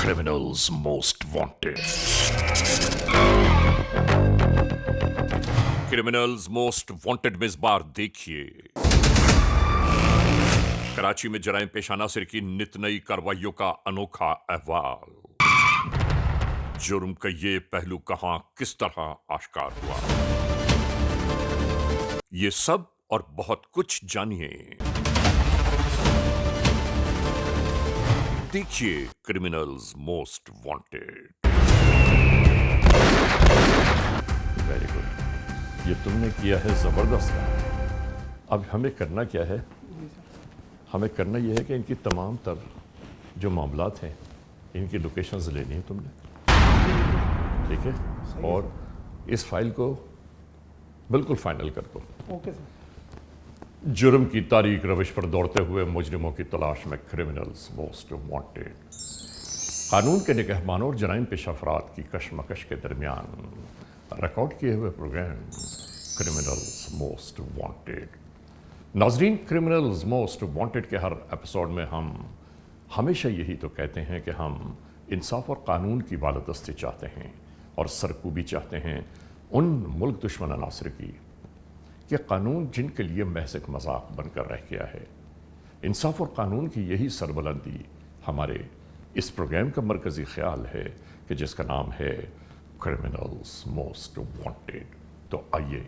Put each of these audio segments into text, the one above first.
criminals most wanted. Criminals most wanted में इस बार देखिए कराची में जराइम पेशा नासिर की नित नई कार्रवाइयों का अनोखा अहवाल। जुर्म का ये पहलू कहां किस तरह आश्कार हुआ, ये सब और बहुत कुछ जानिए। देखिए criminals most wanted. Very good, ये तुमने किया है ज़बरदस्त काम। अब हमें करना क्या है? हमें करना यह है कि इनकी तमाम तर जो मामलात हैं इनकी लोकेशंस लेनी है तुमने, ठीक है? और इस फाइल को बिल्कुल फाइनल कर दो। Okay sir. जुर्म की तारीख रविश पर दौड़ते हुए मुजरिमों की तलाश में क्रिमिनल्स मोस्ट वांटेड। कानून के निगहबानों और जराइम पेशा अफराद की कशमकश के दरमियान रिकॉर्ड किए हुए प्रोग्राम क्रिमिनल्स मोस्ट वांटेड। नाजरीन, क्रिमिनल्स मोस्ट वांटेड के हर एपिसोड में हम हमेशा यही तो कहते हैं कि हम इंसाफ और कानून की बालादस्ती चाहते हैं और सरकूबी चाहते हैं उन मुल्क दुश्मन अनासर की कि कानून जिनके लिए महज एक मजाक बनकर रह गया है। इंसाफ और कानून की यही सरबुलंदी हमारे इस प्रोग्राम का मरकज़ी ख्याल है कि जिसका नाम है क्रिमिनल्स मोस्ट वांटेड। तो आइए,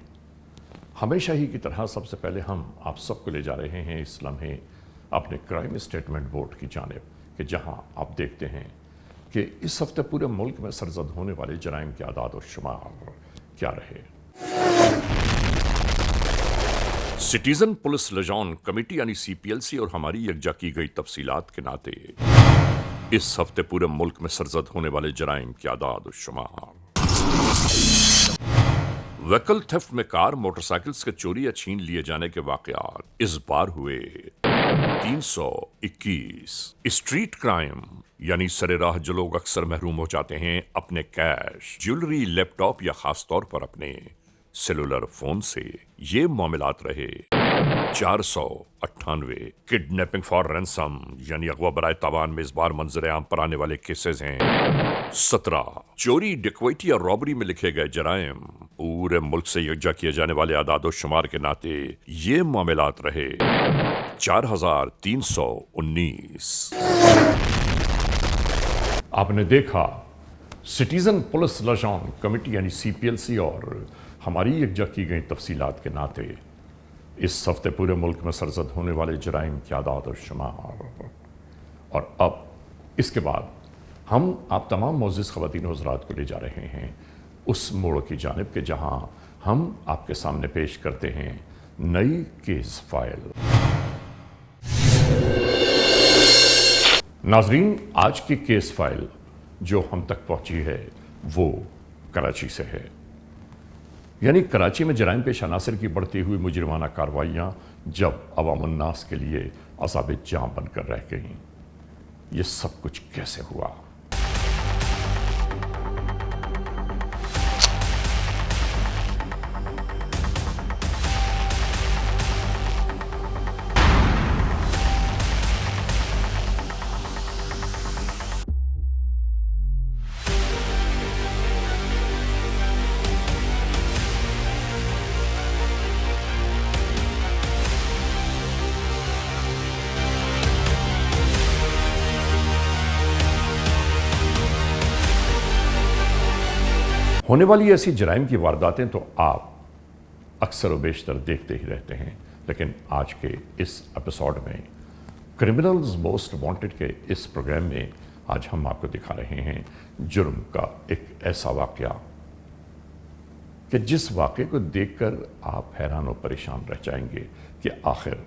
हमेशा ही की तरह सबसे पहले हम आप सबको ले जा रहे हैं इस लम्हे अपने क्राइम स्टेटमेंट बोर्ड की जानिब कि जहां आप देखते हैं कि इस हफ्ते पूरे मुल्क में सरजद होने वाले जराइम के आदाद और शुमार क्या रहे। सिटीजन पुलिस लिजॉन कमेटी यानी CPLC और हमारी यकजा की गई तफसीलात के नाते इस हफ्ते पूरे मुल्क में सरजद होने वाले जराइम के आदाद और शुमार। व्हीकल थेफ्ट में कार मोटरसाइकिल्स के चोरी या छीन लिए जाने के वाकयात इस बार हुए 321। स्ट्रीट क्राइम यानी सरेराह जो लोग अक्सर महरूम हो जाते हैं अपने कैश, ज्वेलरी, लैपटॉप या खास तौर पर अपने सेलुलर फोन से, ये मामलात रहे 498। किडनैपिंग फॉर रैंसम यानी अगवा बराए तावान में इस बार मंजर आम पर आने वाले केसेस हैं 17। चोरी, डिक्वैती या रॉबरी में लिखे गए जराइम पूरे मुल्क से यकजा किए जाने वाले आदाद शुमार के नाते ये मामलात रहे 4319। आपने देखा सिटीजन पुलिस लिजॉन कमेटी यानी CPLC और हमारी यकजा की गई तफसीलात के नाते इस हफ्ते पूरे मुल्क में सरजद होने वाले जराइम के आदाद और शुमार। और अब इसके बाद हम आप तमाम मोअज़्ज़िज़ ख़वातीन और हज़रात को ले जा रहे हैं उस मोड़ की जानिब के जहां हम आपके सामने पेश करते हैं नई केस फाइल। नाजरीन, आज की केस फाइल जो हम तक पहुंची है वो कराची से है। यानी कराची में जराइम पेश अनासर की बढ़ती हुई मुजरिमाना कार्रवाइयाँ जब अवामुन्नास के लिए अज़ाब जाँ बनकर रह गईं। ये सब कुछ कैसे हुआ? होने वाली ऐसी जराइम की वारदातें तो आप अक्सर व बेशतर देखते ही रहते हैं, लेकिन आज के इस एपिसोड में क्रिमिनल्स मोस्ट वांटेड के इस प्रोग्राम में आज हम आपको दिखा रहे हैं जुर्म का एक ऐसा वाकया कि जिस वाक़े को देखकर आप हैरान और परेशान रह जाएंगे कि आखिर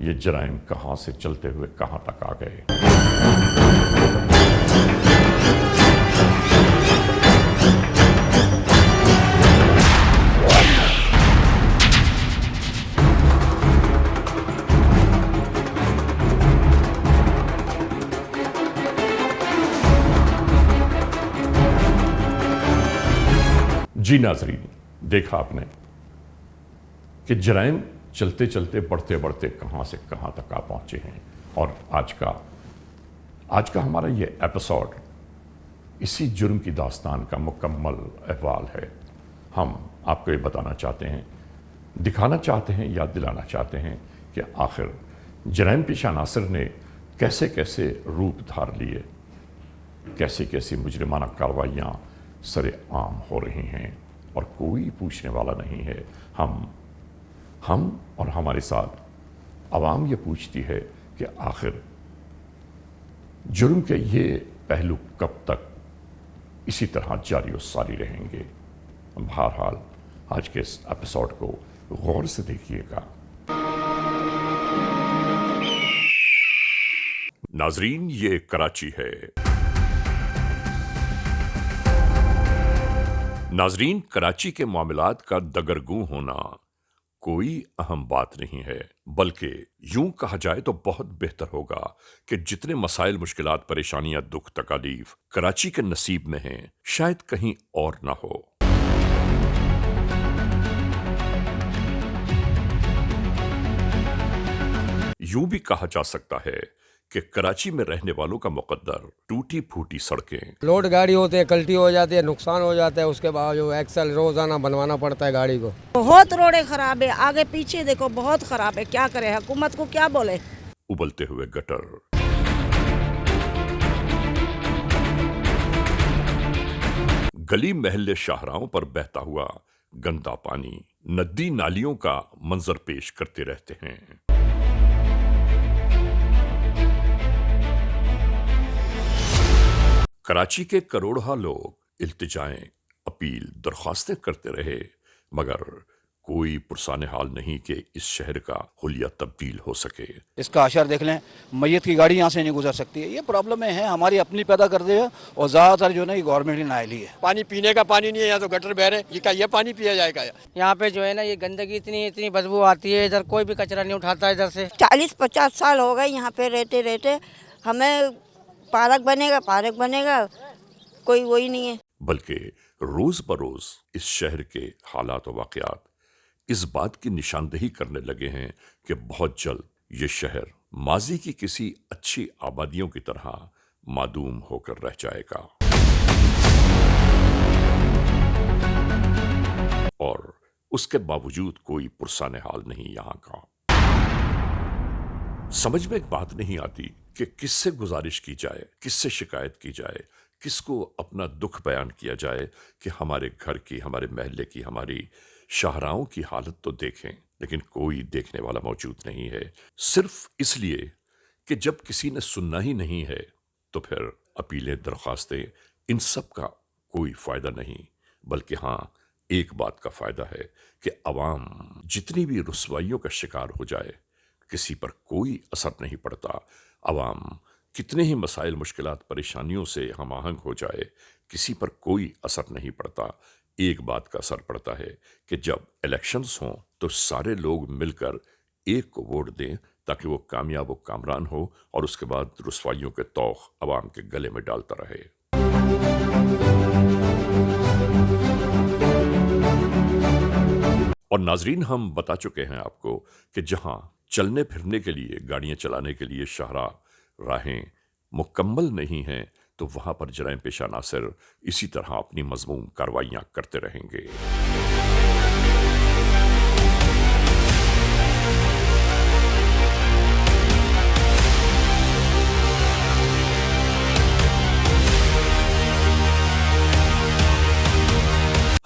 ये जराइम कहाँ से चलते हुए कहाँ तक आ गए। जी नाजरीन, देखा आपने कि जराइम चलते चलते बढ़ते बढ़ते कहाँ से कहाँ तक आ पहुँचे हैं। और आज का آج کا ہمارا یہ ایپیسوڈ اسی جرم کی داستان کا مکمل احوال ہے۔ ہم آپ کو یہ بتانا چاہتے ہیں، دکھانا چاہتے ہیں، یاد دلانا چاہتے ہیں کہ آخر جرائم پیشہ عناصر نے کیسے کیسے روپ دھار لیے، کیسی کیسی مجرمانہ کارروائیاں سر عام ہو رہی ہیں اور کوئی پوچھنے والا نہیں ہے۔ ہم اور ہمارے ساتھ عوام یہ پوچھتی ہے کہ آخر جرم کے یہ پہلو کب تک اسی طرح جاری و ساری رہیں گے۔ بہرحال آج کے اس ایپیسوڈ کو غور سے دیکھیے گا۔ ناظرین، یہ کراچی ہے۔ ناظرین، کراچی کے معاملات کا دگرگوں ہونا کوئی اہم بات نہیں ہے، بلکہ یوں کہا جائے تو بہت بہتر ہوگا کہ جتنے مسائل، مشکلات، پریشانیاں، دکھ، تکالیف کراچی کے نصیب میں ہیں، شاید کہیں اور نہ ہو۔ یوں بھی کہا جا سکتا ہے کہ کراچی میں رہنے والوں کا مقدر ٹوٹی پھوٹی سڑکیں، لوڈ گاڑی ہوتی ہے، کلٹی ہو جاتی ہے، نقصان ہو جاتا ہے، اس کے بعد جو ایکسل روزانہ بنوانا پڑتا ہے گاڑی کو۔ بہت روڈیں خراب ہے، آگے پیچھے دیکھو بہت خراب ہے، کیا کرے حکومت کو کیا بولے۔ ابلتے ہوئے گٹر، گلی محلے شاہراہوں پر بہتا ہوا گندا پانی ندی نالیوں کا منظر پیش کرتے رہتے ہیں۔ کراچی کے کروڑہا لوگ التجائیں، اپیل، درخواستیں کرتے رہے، مگر کوئی پرسان حال نہیں کہ اس شہر کا حلیہ تبدیل ہو سکے۔ اس کا اشر دیکھ لیں، میت کی گاڑی یہاں سے نہیں گزر سکتی ہے۔ یہ پرابلمیں ہیں ہماری اپنی پیدا کر دے اور زیادہ تر جو ہے نا یہ گورنمنٹ کی نااہلی ہے۔ پانی پینے کا پانی نہیں ہے، یہاں تو گٹر بہ رہے ہیں، یہ پانی پیا جائے گا؟ یہاں پہ جو ہے نا یہ گندگی اتنی بدبو آتی ہے، ادھر کوئی بھی کچرا نہیں اٹھاتا ادھر سے۔ 40-50 سال ہو گئے یہاں پہ رہتے، ہمیں پارک بنے گا، کوئی وہی نہیں ہے۔ بلکہ روز بروز اس شہر کے حالات و واقعات اس بات کی نشاندہی کرنے لگے ہیں کہ بہت جلد یہ شہر ماضی کی کسی اچھی آبادیوں کی طرح معدوم ہو کر رہ جائے گا۔ اور اس کے باوجود کوئی پرسان حال نہیں یہاں کا۔ سمجھ میں ایک بات نہیں آتی کہ کس سے گزارش کی جائے، کس سے شکایت کی جائے، کس کو اپنا دکھ بیان کیا جائے کہ ہمارے گھر کی، ہمارے محلے کی، ہماری شاہراہوں کی حالت تو دیکھیں، لیکن کوئی دیکھنے والا موجود نہیں ہے۔ صرف اس لیے کہ جب کسی نے سننا ہی نہیں ہے تو پھر اپیلیں، درخواستیں، ان سب کا کوئی فائدہ نہیں، بلکہ ہاں ایک بات کا فائدہ ہے کہ عوام جتنی بھی رسوائیوں کا شکار ہو جائے کسی پر کوئی اثر نہیں پڑتا۔ عوام کتنے ہی مسائل، مشکلات، پریشانیوں سے ہم آہنگ ہو جائے کسی پر کوئی اثر نہیں پڑتا۔ ایک بات کا اثر پڑتا ہے کہ جب الیکشنز ہوں تو سارے لوگ مل کر ایک کو ووٹ دیں تاکہ وہ کامیاب و کامران ہو، اور اس کے بعد رسوائیوں کے توخ عوام کے گلے میں ڈالتا رہے۔ اور ناظرین، ہم بتا چکے ہیں آپ کو کہ جہاں چلنے پھرنے کے لیے، گاڑیاں چلانے کے لیے شاہراہ، راہیں مکمل نہیں ہیں تو وہاں پر جرائم پیشہ عناصر اسی طرح اپنی مذموم کارروائیاں کرتے رہیں گے۔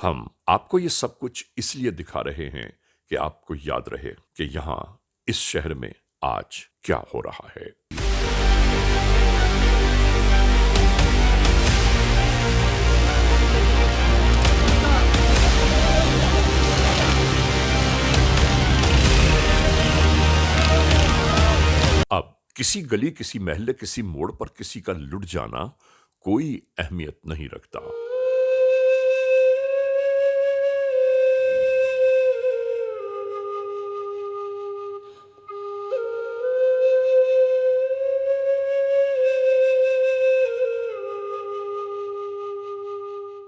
ہم آپ کو یہ سب کچھ اس لیے دکھا رہے ہیں کہ آپ کو یاد رہے کہ یہاں اس شہر میں آج کیا ہو رہا ہے۔ اب کسی گلی، کسی محلے، کسی موڑ پر کسی کا لٹ جانا کوئی اہمیت نہیں رکھتا۔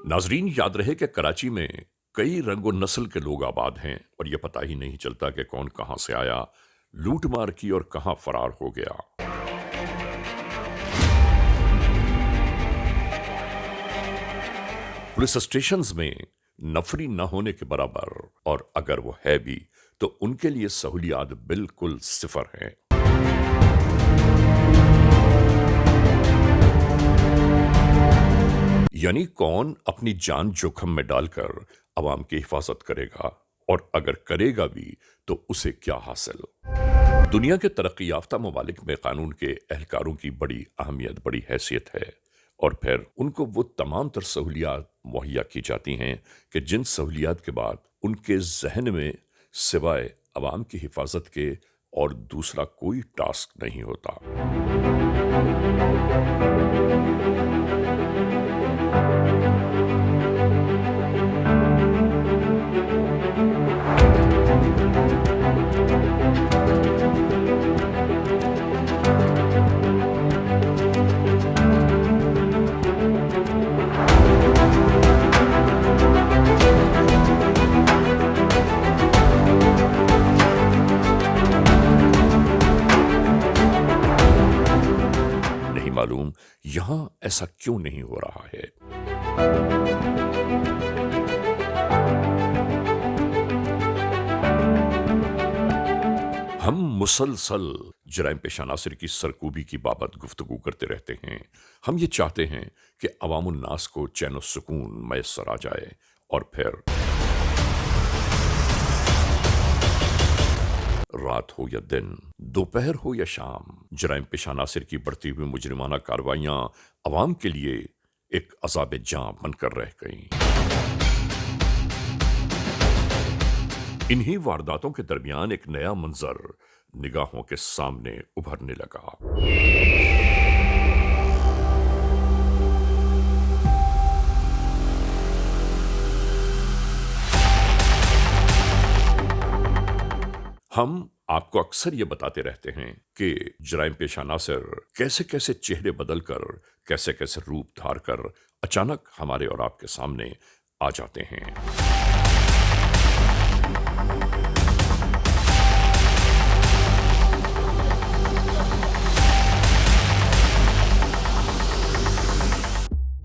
ناظرین، یاد رہے کہ کراچی میں کئی رنگ و نسل کے لوگ آباد ہیں اور یہ پتہ ہی نہیں چلتا کہ کون کہاں سے آیا، لوٹ مار کی اور کہاں فرار ہو گیا۔ पुलिस स्टेशंस में नफरी न होने के बराबर, और अगर वो है भी तो उनके लिए सहूलियात बिल्कुल सिफर हैं। यानी कौन अपनी जान जोखिम में डालकर अवाम की हिफाजत करेगा, और अगर करेगा भी तो उसे क्या हासिल। दुनिया के तरक्की याफ्ता ममालिक में कानून के एहलकारों की बड़ी अहमियत, बड़ी हैसियत है, और फिर उनको वो तमाम तर सहूलियात मुहैया की जाती हैं कि जिन सहूलियात के बाद उनके जहन में सिवाय अवाम की हिफाजत के और दूसरा कोई टास्क नहीं होता। नहीं मालूम यहां ऐसा क्यों नहीं हो रहा है। हम मुसलसल जराइम पेशा नासिर की सरकूबी की बाबत गुफ्तगू करते रहते हैं। हम ये चाहते हैं कि अवामुन नास को चैन सुकून मैसर आ जाए, और फिर रात हो या दिन, दोपहर हो या शाम, जराइम पेशा नासिर की बढ़ती हुई मुजरिमाना कार्रवाइयां अवाम के लिए एक अज़ाब जां बनकर रह गईं। इन्हीं वारदातों के दरमियान एक नया मंजर निगाहों के सामने उभरने लगा। हम आपको अक्सर ये बताते रहते हैं कि जराइम पेशा नासिर कैसे कैसे चेहरे बदलकर, कैसे कैसे रूप धार कर अचानक हमारे और आपके सामने आ जाते हैं।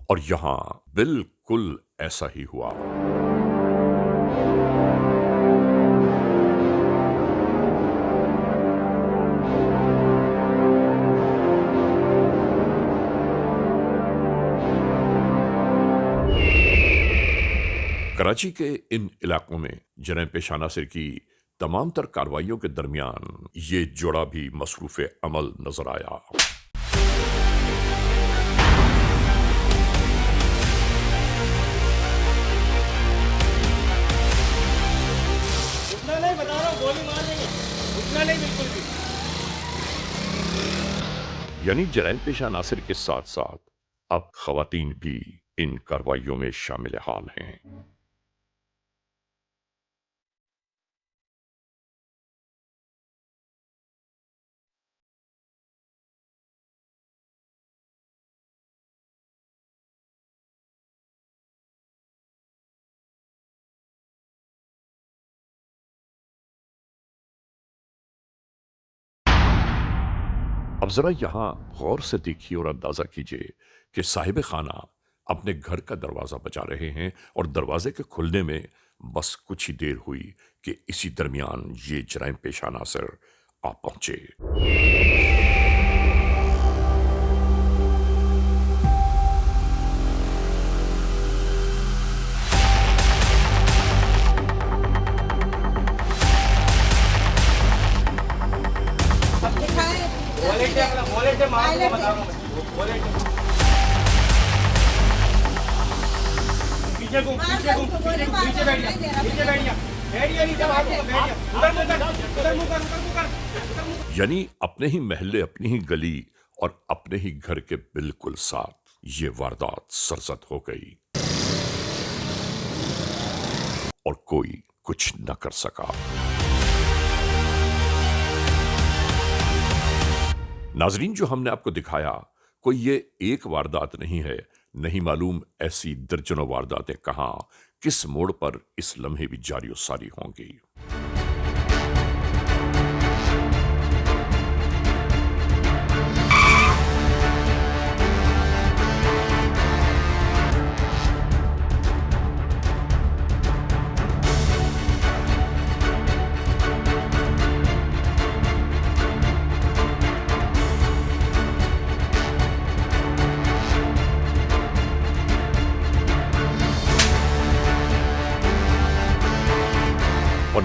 और यहां बिल्कुल ऐसा ही हुआ। कराची के इन इलाकों में जराइम पेशा नासिर की तमाम तर कार्रवाइयों के दरमियान ये जोड़ा भी मसरूफ अमल नजर आया। उतना नहीं बता रहा हूँ, गोली मार देंगे, उतना नहीं बिल्कुल भी। यानी जराइम पेशा नासिर के साथ साथ अब खवातीन भी इन कार्रवाइयों में शामिल हाल हैं। अब जरा यहां गौर से देखिए और अंदाजा कीजिए कि साहिब खाना अपने घर का दरवाजा बजा रहे हैं, और दरवाजे के खुलने में बस कुछ ही देर हुई कि इसी दरमियान ये जराइम पेशा नासिर आ पहुंचे। वॉलेट मार दूंगा, बता रहा हूँ मैं। वॉलेट पीछे घूम, पीछे घूम, पीछे बैठ जा, पीछे बैठ जा, बैठ जा, नीचे भाग, बैठ जा, उधर मुंह कर, उधर मुंह कर, उधर मुंह कर, उधर मुंह कर। यानी अपने ही महल्ले, अपनी ही गली और अपने ही घर के बिल्कुल साथ ये वारदात सरजद हो गई, और कोई कुछ न कर सका। नाजरीन, जो हमने आपको दिखाया कोई ये एक वारदात नहीं है, नहीं मालूम ऐसी दर्जनों वारदातें कहां किस मोड़ पर इस लम्हे भी जारी और सारी होंगी।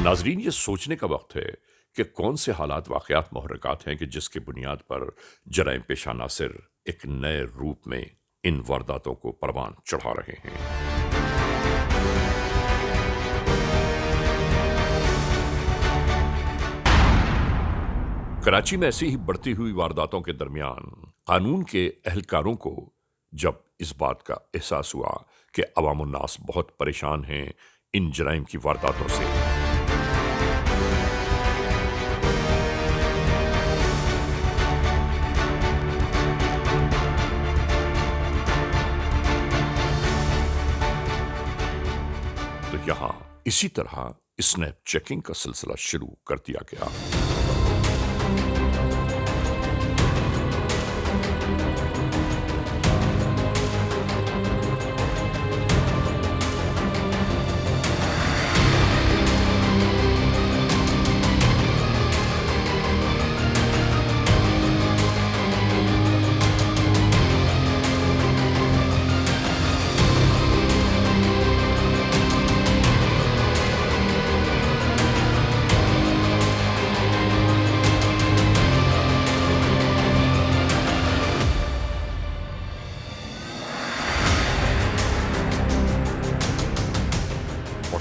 नाजरीन, ये सोचने का वक्त है کہ کون سے حالات واقعات محرکات ہیں کہ جس کی بنیاد پر جرائم پیشہ عناصر ایک نئے روپ میں ان وارداتوں کو پروان چڑھا رہے ہیں۔ کراچی میں ایسی ہی بڑھتی ہوئی وارداتوں کے درمیان قانون کے اہلکاروں کو جب اس بات کا احساس ہوا کہ عوام الناس بہت پریشان ہیں ان جرائم کی وارداتوں سے، تو یہاں اسی طرح اسنیپ چیکنگ کا سلسلہ شروع کر دیا گیا۔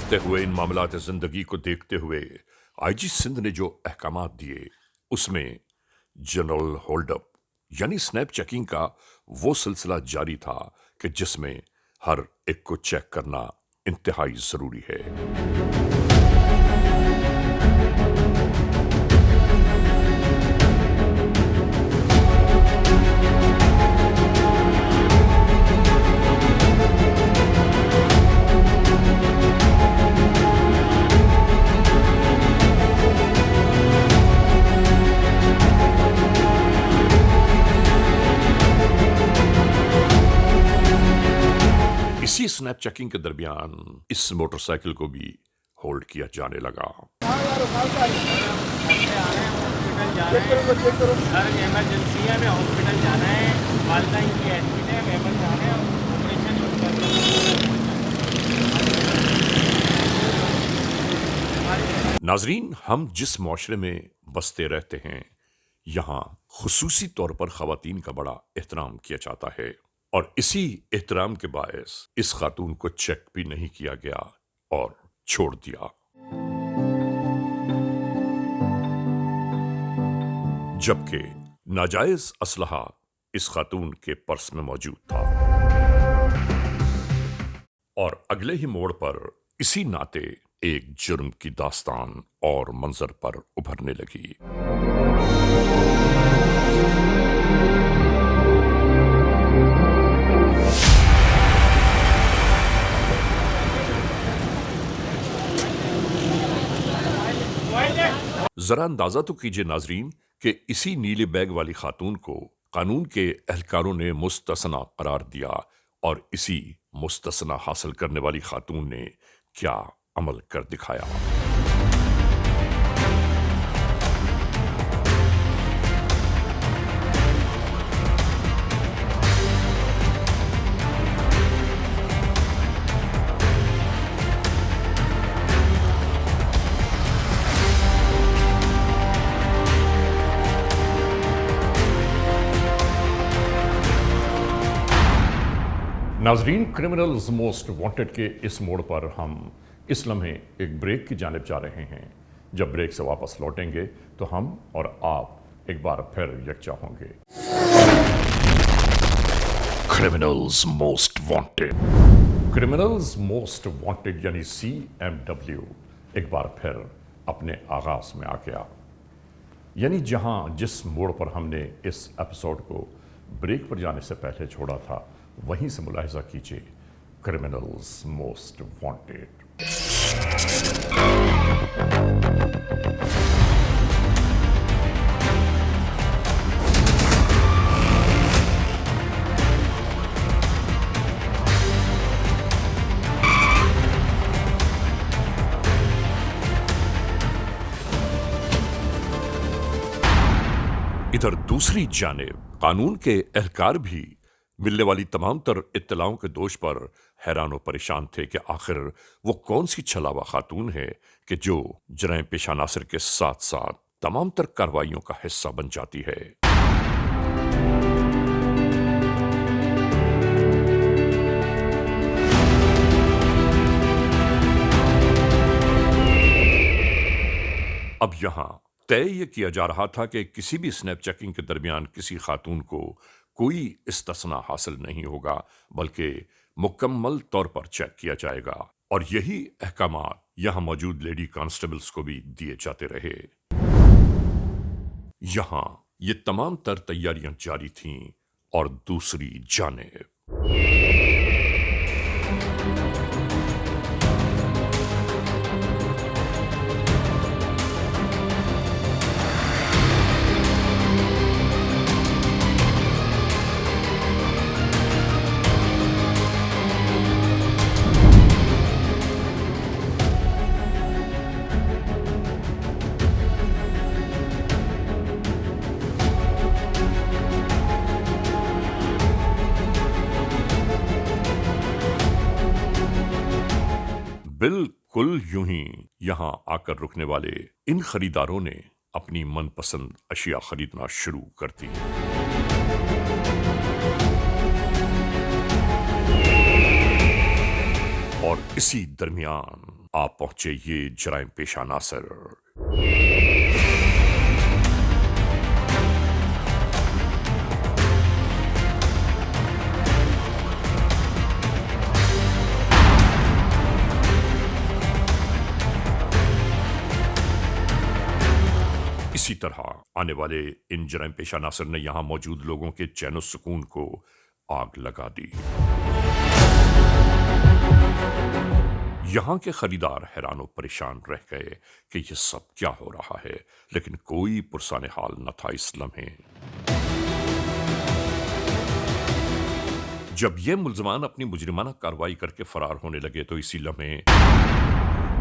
بڑھتے ہوئے ان معاملات زندگی کو دیکھتے ہوئے آئی جی سندھ نے جو احکامات دیے اس میں جنرل ہولڈ اپ یعنی سنیپ چیکنگ کا وہ سلسلہ جاری تھا کہ جس میں ہر ایک کو چیک کرنا انتہائی ضروری ہے۔ اسی سنیپ چیکنگ کے درمیان اس موٹر سائیکل کو بھی ہولڈ کیا جانے لگا۔ ایمرجنسی ہے، میں ہاسپٹل جانا ہے، والدین کی ایڈمٹ ہے، مہمان جانا ہے، آپریشن ناظرین، ہم جس معاشرے میں بستے رہتے ہیں یہاں خصوصی طور پر خواتین کا بڑا احترام کیا جاتا ہے، اور اسی احترام کے باعث اس خاتون کو چیک بھی نہیں کیا گیا اور چھوڑ دیا۔ جبکہ ناجائز اسلحہ اس خاتون کے پرس میں موجود تھا، اور اگلے ہی موڑ پر اسی ناطے ایک جرم کی داستان اور منظر پر ابھرنے لگی۔ ذرا اندازہ تو کیجئے ناظرین کہ اسی نیلے بیگ والی خاتون کو قانون کے اہلکاروں نے مستثنی قرار دیا، اور اسی مستثنی حاصل کرنے والی خاتون نے کیا عمل کر دکھایا۔ ناظرین، کرمنلز موسٹ وانٹڈ کے اس موڑ پر ہم اس لمحے ایک بریک کی جانب جا رہے ہیں۔ جب بریک سے واپس لوٹیں گے تو ہم اور آپ ایک بار پھر یکجا ہوں گے۔ Criminals most wanted, criminals most wanted یعنی CMW ایک بار پھر اپنے آغاز میں آ گیا، یعنی جہاں جس موڑ پر ہم نے اس ایپیسوڈ کو بریک پر جانے سے پہلے چھوڑا تھا وہیں سے ملاحظہ کیجئے کرمنلز موسٹ وانٹڈ۔ ادھر دوسری جانب قانون کے اہلکار بھی ملنے والی تمام تر اطلاعوں کے دوش پر حیران و پریشان تھے کہ آخر وہ کون سی چھلاوا خاتون ہے کہ جو جرائم پیشہ ناصر کے ساتھ ساتھ تمام تر کارروائیوں کا حصہ بن جاتی ہے۔ اب یہاں طے یہ کیا جا رہا تھا کہ کسی بھی سنیپ چیکنگ کے درمیان کسی خاتون کو کوئی استثناء حاصل نہیں ہوگا، بلکہ مکمل طور پر چیک کیا جائے گا، اور یہی احکامات یہاں موجود لیڈی کانسٹیبلز کو بھی دیے جاتے رہے۔ یہاں یہ تمام تر تیاریاں جاری تھیں، اور دوسری جانب بالکل یوں ہی یہاں آ کر رکنے والے ان خریداروں نے اپنی من پسند اشیاء خریدنا شروع کر دی۔ اور اسی درمیان آپ پہنچے یہ جرائم پیشہ ناصر۔ اسی طرح آنے والے ان جرائم پیشہ ناصر نے یہاں موجود لوگوں کے چین و سکون کو آگ لگا دی۔ یہاں کے خریدار حیران و پریشان رہ گئے کہ یہ سب کیا ہو رہا ہے، لیکن کوئی پرسان حال نہ تھا اس لمحے۔ جب یہ ملزمان اپنی مجرمانہ کارروائی کر کے فرار ہونے لگے تو اسی لمحے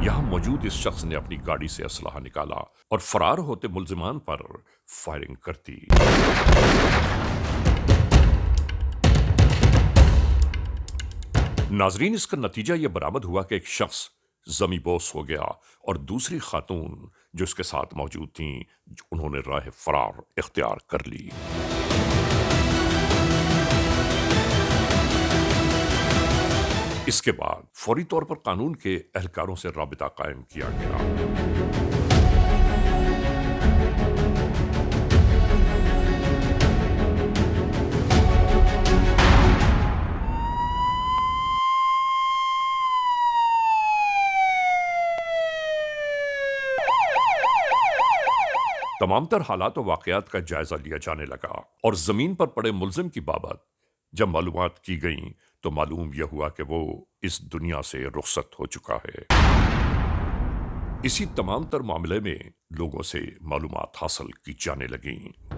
یہاں موجود اس شخص نے اپنی گاڑی سے اسلحہ نکالا اور فرار ہوتے ملزمان پر فائرنگ کر دی۔ ناظرین، اس کا نتیجہ یہ برآمد ہوا کہ ایک شخص زمیں بوس ہو گیا اور دوسری خاتون جو اس کے ساتھ موجود تھیں انہوں نے راہ فرار اختیار کر لی۔ اس کے بعد فوری طور پر قانون کے اہلکاروں سے رابطہ قائم کیا گیا۔ تمام تر حالات و واقعات کا جائزہ لیا جانے لگا اور زمین پر پڑے ملزم کی بابت جب معلومات کی گئیں تو معلوم یہ ہوا کہ وہ اس دنیا سے رخصت ہو چکا ہے۔ اسی تمام تر معاملے میں لوگوں سے معلومات حاصل کی جانے لگیں۔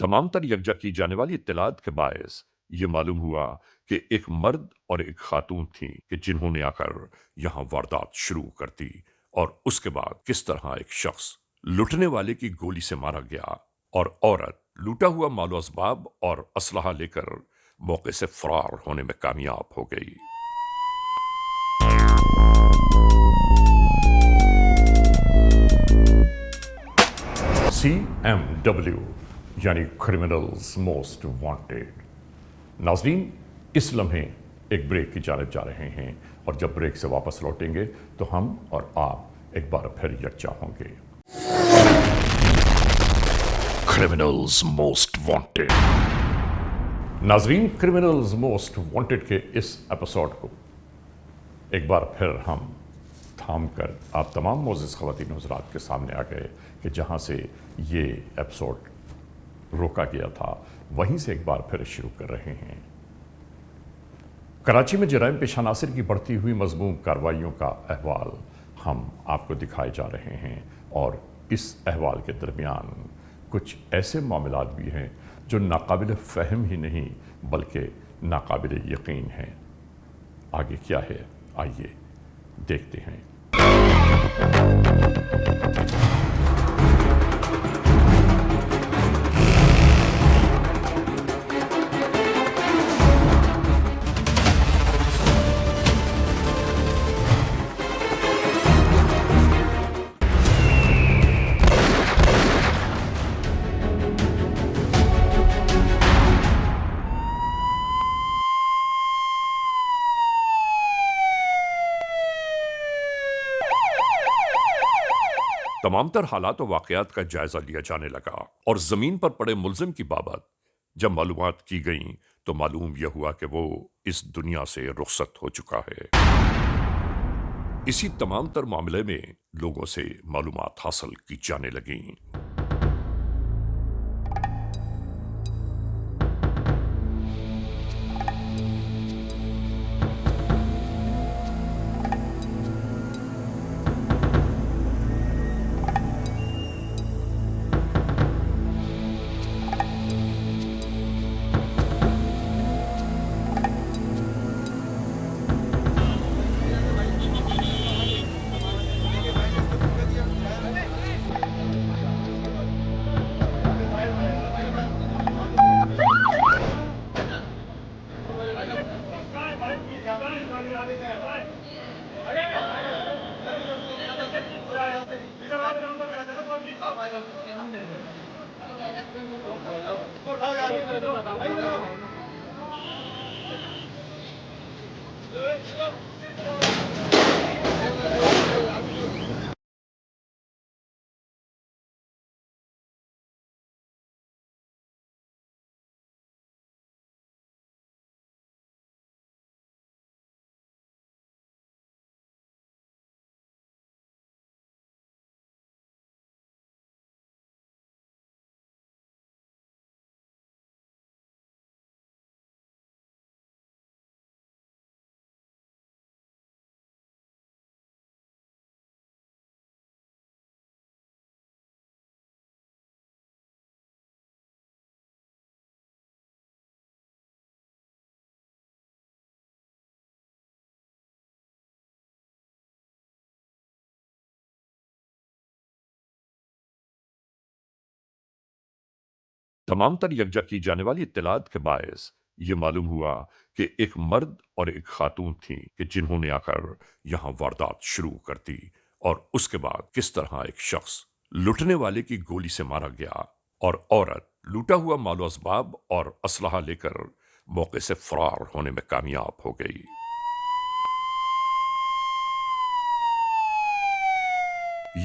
तमाम तर यकजा की जाने वाली इत्तलात के बायस ये मालूम हुआ कि एक मर्द और एक खातून थी कि जिन्होंने आकर यहाँ वारदात शुरू कर दी, और उसके बाद किस तरह एक शख्स लुटने वाले की गोली से मारा गया और औरत लूटा हुआ मालो असबाब और असलहा लेकर मौके से फरार होने में कामयाब हो गई। CMW यानी क्रिमिनल्स मोस्ट वांटेड। नाज़रीन, इस लम्हे एक ब्रेक की जानिब जा रहे हैं, और जब ब्रेक से वापस लौटेंगे तो हम और आप एक बार फिर यकजा होंगे। Criminals most wanted. नाज़रीन, क्रिमिनल्स मोस्ट वांटेड के इस एपिसोड को एक बार फिर हम थाम कर आप तमाम मोअज़्ज़िज़ ख़वातीन हज़रात के सामने आ गए कि जहाँ से ये एपिसोड रोका गया था वहीं से एक बार फिर शुरू कर रहे हैं। कराची में जराइम पेश अनासिर की बढ़ती हुई मज़मूम कार्रवाइयों का अहवाल हम आपको दिखाए जा रहे हैं, और इस अहवाल के दरमियान कुछ ऐसे मामलात भी हैं जो नाकाबिल फ़हम ही नहीं बल्कि नाकाबिल यकीन हैं। आगे क्या है, आइए देखते हैं। तमाम तर हालात और वाक़यात का जायजा लिया जाने लगा, और जमीन पर पड़े मुल्जिम की बाबत जब मालूमात की गईं तो मालूम यह हुआ कि वो इस दुनिया से रुखसत हो चुका है। इसी तमाम तर मामले में लोगों से मालूमात हासिल की जाने लगीं। तमाम तर यकजा की जाने वाली इत्तलात के बायस ये मालूम हुआ कि एक मर्द और एक खातून थी कि जिन्होंने आकर यहाँ वारदात शुरू कर दी, और उसके बाद किस तरह एक शख्स लुटने वाले की गोली से मारा गया और औरत लूटा हुआ मालो असबाब और असलहा लेकर मौके से फरार होने में कामयाब हो गई।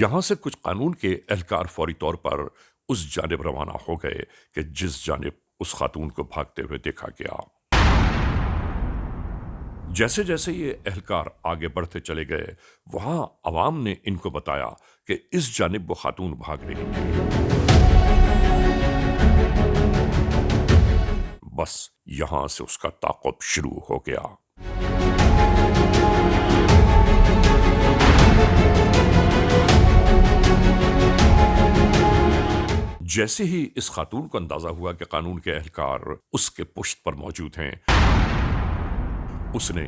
यहां से कुछ कानून के एहलकार फौरी तौर पर उस जानिब रवाना हो गए कि जिस जानिब उस खातून को भागते हुए देखा गया। जैसे जैसे ये एहलकार आगे बढ़ते चले गए, वहां अवाम ने इनको बताया कि इस जानिब वो खातून भाग रही थी। बस यहां से उसका ताक़ुब शुरू हो गया। जैसे ही इस खातून को अंदाजा हुआ कि कानून के एहलकार उसके पुश्त पर मौजूद हैं, उसने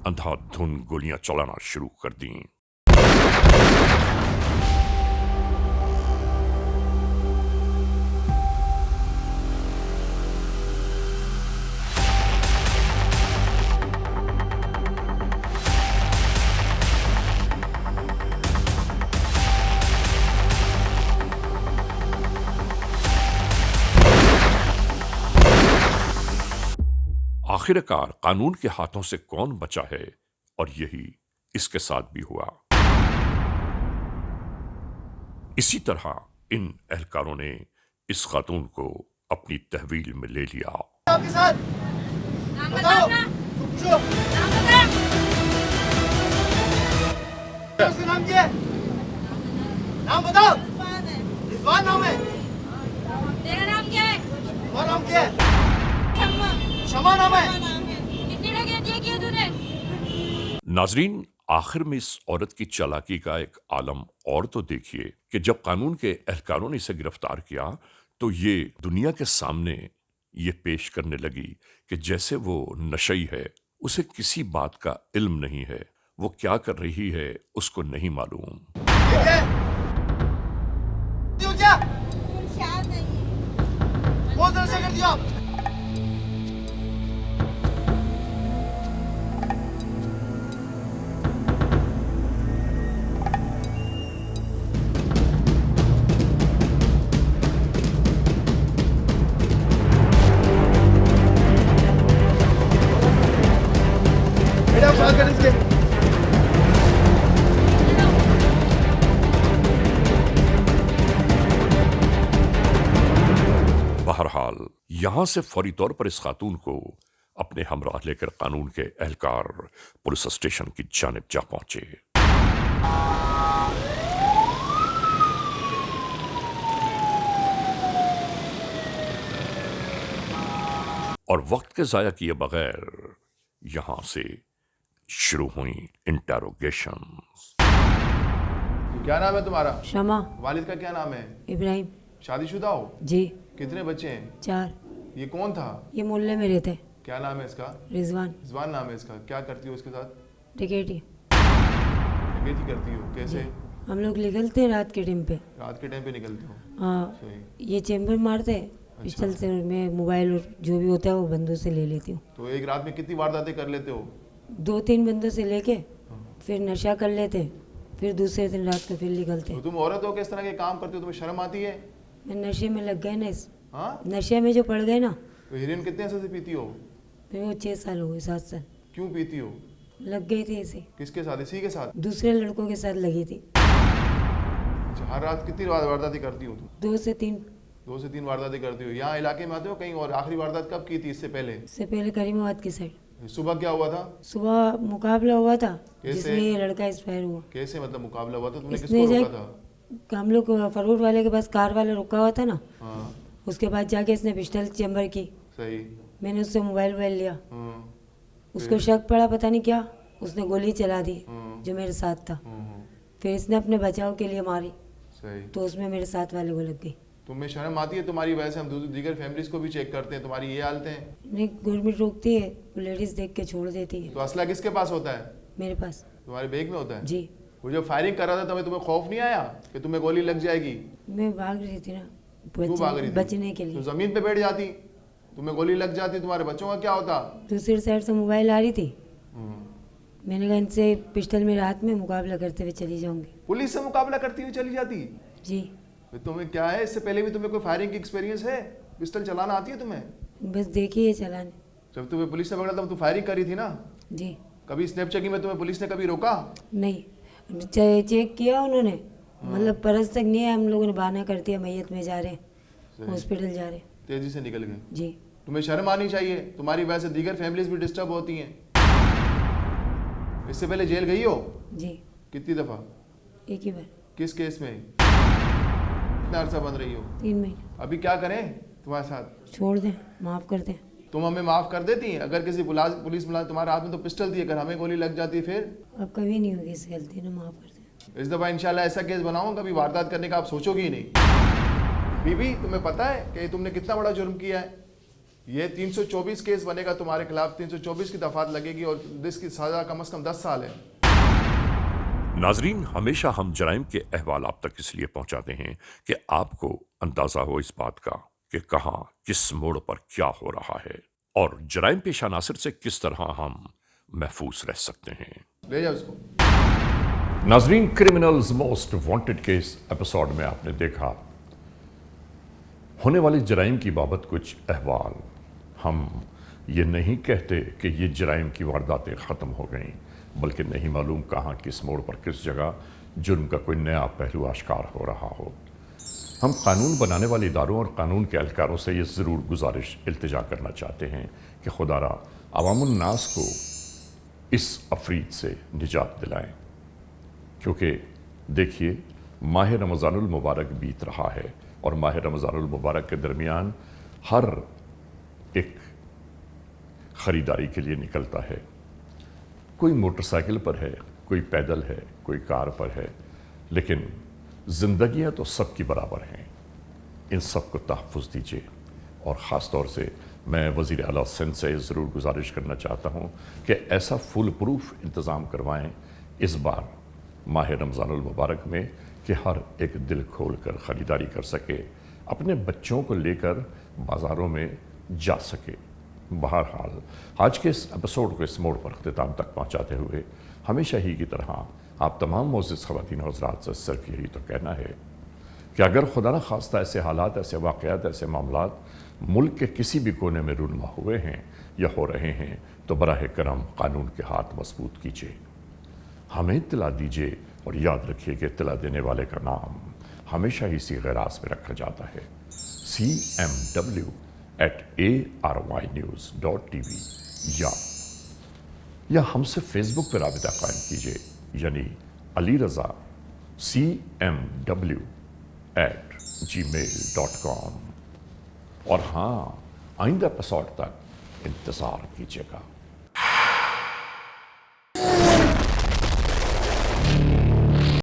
अंधाधुन गोलियां चलाना शुरू कर दी। आखिरकार कानून के हाथों से कौन बचा है, और यही इसके साथ भी हुआ। इसी तरह इन एहलकारों ने इस खातून को अपनी तहवील में ले लिया। आपके साथ नाम बताओ, पूछो नाम बता। उसका नाम क्या है? नाम बताओ। रिजवान नाम है। तेरा नाम क्या है? तुम्हारा नाम क्या है? शमा नाम है। कितनी डकैतियां की तूने? नाजरीन, आखिर में इस औरत की चालाकी का एक आलम और तो देखिए कि जब कानून के एहलकारों ने इसे गिरफ्तार किया तो ये दुनिया के सामने ये पेश करने लगी कि जैसे वो नशई है, उसे किसी बात का इल्म नहीं है, वो क्या कर रही है उसको नहीं मालूम। क्या? बहुत देर से कर दिया आप। बहरहाल यहां से फौरी तौर पर इस खातून को अपने हमराह लेकर कानून के एहलकार पुलिस स्टेशन की जानिब जा पहुंचे। और वक्त के जाया किए बगैर यहां से शुरू हुई इंटेरोगेशन। क्या नाम है तुम्हारा? शमा। वालिद का क्या नाम है? इब्राहिम। शादीशुदा हो? जी। कितने बच्चे हैं? 4। ये कौन था? ये मोहल्ले में रहते। क्या नाम है इसका? रिजवान। रिजवान नाम है इसका। क्या करती हो उसके साथ? डकैती। डकैती करती हो? कैसे? हम लोग निकलते रात के टाइम पे। रात के टाइम पे निकलते हो? हाँ। सही। ये चैम्बर मारते पिस्टल से, और मैं मोबाइल और जो भी होता है वो बंदों से ले लेती हूँ। तो एक रात में कितनी वारदातें कर लेते हो? 2-3 बंदों से लेके फिर नशा कर लेते, फिर दूसरे दिन रात को फिर निकलते। तो तुम औरत हो, किस तरह के काम करते हो? तुम्हें शर्म आती है? मैं नशे में लग गए ना, इस हाँ? नशे में जो पड़ गए ना। तो हीरोइन कितने से पीती हो? फिर वो 6 साल हो गए, 7 साल। क्यों पीती हो? लग गई थी ऐसे। किसके साथ? इसी के साथ? दूसरे लड़कों के साथ लगी थी। अच्छा, हर रात कितनी वारदातें करती हो तुम? 2 से 3। 2 से 3 वारदातें करती हो। यहाँ इलाके में आते हो कहीं और? आखिरी वारदात कब की थी इससे पहले? इससे पहले करीमाबाद की साइड। सुबह क्या हुआ था? सुबह मुकाबला हुआ था कैसे? जिसमें ये लड़का एक्सपायर हुआ। कैसे मतलब मुकाबला हुआ था? तुमने इसने किसको रोका था? हम लोग फरूट वाले के पास कार वाला रुका हुआ था ना। हाँ। उसके बाद जाके इसने पिस्टल चैम्बर की। सही। मैंने उससे मोबाइल लिया। हाँ। उसको शक पड़ा, पता नहीं क्या, उसने गोली चला दी जो मेरे साथ था। फिर इसने अपने बचाव के लिए मारी। सही। तो उसमें मेरे साथ वाले को लग गई। तुम्हें शर्म आती है? तुम्हारी वजह से हम दीगर फैमिलीज को भी चेक करते हैं, तुम्हारी ये हालत है। नहीं, गवर्नमेंट रोकती है, लेडीज देख के छोड़ देती है। तो असला किसके पास होता है? मेरे पास। तुम्हारे बैग में होता है? जी। वो जब फायरिंग कर रहा था तब तुम्हें खौफ नहीं आया कि तुम्हें गोली लग जाएगी? मैं भाग रही थी ना, क्यों भाग रही थी? बचने के लिए। तो जमीन पे बैठ जाती, तुम्हें गोली लग जाती, तुम्हारे बच्चों का क्या होता? दूसरी साइड से मोबाइल आ रही थी। मैंने कहा इनसे पिस्टल मेरे हाथ में मुकाबला करते हुए चली जाऊंगी। पुलिस से मुकाबला करती हुई चली जाती? जी। तुम्हें क्या है, इससे पहले भी तुम्हें कोई फायरिंग की एक्सपीरियंस है? पिस्टल चलाना आती है तुम्हें? बस देखिए चलाने। जब तुम्हें पुलिस ने पकड़ा तब तुम फायरिंग करी थी ना? जी। कभी स्नैप चेकिंग में तुम्हें पुलिस ने कभी रोका? नहीं, चेक किया उन्होंने, मतलब परस तक नहीं है। हम लोगों ने बहाना कर दिया, मैयत में जा रहे हैं, हॉस्पिटल जा रहे हैं। तेजी से निकल गए? जी। तुम्हें शर्म आनी चाहिए, तुम्हारी वजह से दीगर फैमिलीज भी डिस्टर्ब होती हैं। इससे पहले जेल गई हो? जी। कितनी दफा? एक ही बार। किस केस में? कितना अरसा बन रही हो? 3 महीने। अभी क्या करें तुम्हारे साथ? छोड़ दें, माफ़ कर दें। तुम हमें माफ कर देती? अगर किसी पुलिस मुलाजिम तुम्हारे हाथ में तो पिस्टल थी, अगर हमें गोली लग जाती फिर? अब कभी नहीं होगी इस गलती ना, माफ़ कर दें। इस दफ़ा इंशाल्लाह ऐसा केस बनाऊं कभी वारदात करने का आप सोचोगे ही नहीं। بی بی تمہیں پتہ ہے کہ تم نے کتنا بڑا جرم کیا ہے؟ یہ 324 کیس بنے گا تمہارے خلاف، 324 کی دفعات لگے گی اور جس کی سزا کم از کم 10 سال ہے۔ ناظرین، ہمیشہ ہم جرائم کے احوال آپ تک اس لیے پہنچاتے ہیں کہ آپ کو اندازہ ہو اس بات کا کہ کہاں کس موڑ پر کیا ہو رہا ہے اور جرائم پیشہ عناصر سے کس طرح ہم محفوظ رہ سکتے ہیں۔ لے جاؤ اس کو۔ ناظرین، criminals most wanted case episode میں آپ نے دیکھا ہونے والی جرائم کی بابت کچھ احوال۔ ہم یہ نہیں کہتے کہ یہ جرائم کی وارداتیں ختم ہو گئیں، بلکہ نہیں معلوم کہاں کس موڑ پر کس جگہ جرم کا کوئی نیا پہلو آشکار ہو رہا ہو۔ ہم قانون بنانے والے اداروں اور قانون کے اہلکاروں سے یہ ضرور گزارش التجا کرنا چاہتے ہیں کہ خدا را عوام الناس کو اس افرید سے نجات دلائیں، کیونکہ دیکھیے ماہ رمضان المبارک بیت رہا ہے اور ماہ رمضان المبارک کے درمیان ہر ایک خریداری کے لیے نکلتا ہے۔ کوئی موٹر سائیکل پر ہے، کوئی پیدل ہے، کوئی کار پر ہے، لیکن زندگیاں تو سب کی برابر ہیں۔ ان سب کو تحفظ دیجیے، اور خاص طور سے میں وزیر اعلیٰ سندھ سے ضرور گزارش کرنا چاہتا ہوں کہ ایسا فول پروف انتظام کروائیں اس بار ماہ رمضان المبارک میں کہ ہر ایک دل کھول کر خریداری کر سکے، اپنے بچوں کو لے کر بازاروں میں جا سکے۔ بہرحال آج کے اس ایپیسوڈ کو اس موڑ پر اختتام تک پہنچاتے ہوئے ہمیشہ ہی کی طرح آپ تمام معزز خواتین و حضرات سے صرف یہی تو کہنا ہے کہ اگر خدا نہ خواستہ ایسے حالات، ایسے واقعات، ایسے معاملات ملک کے کسی بھی کونے میں رونما ہوئے ہیں یا ہو رہے ہیں تو براہ کرم قانون کے ہاتھ مضبوط کیجیے، ہمیں اطلاع دیجیے، اور یاد رکھیے کہ اطلاع دینے والے کا نام ہمیشہ ہی صیغہ راز میں رکھا جاتا ہے، cmw@arynews.tv، یا ہم سے فیس بک پر رابطہ قائم کیجیے، یعنی علی رضا cmw@gmail.com، اور ہاں آئندہ ایپیسوڈ تک انتظار کیجیے گا۔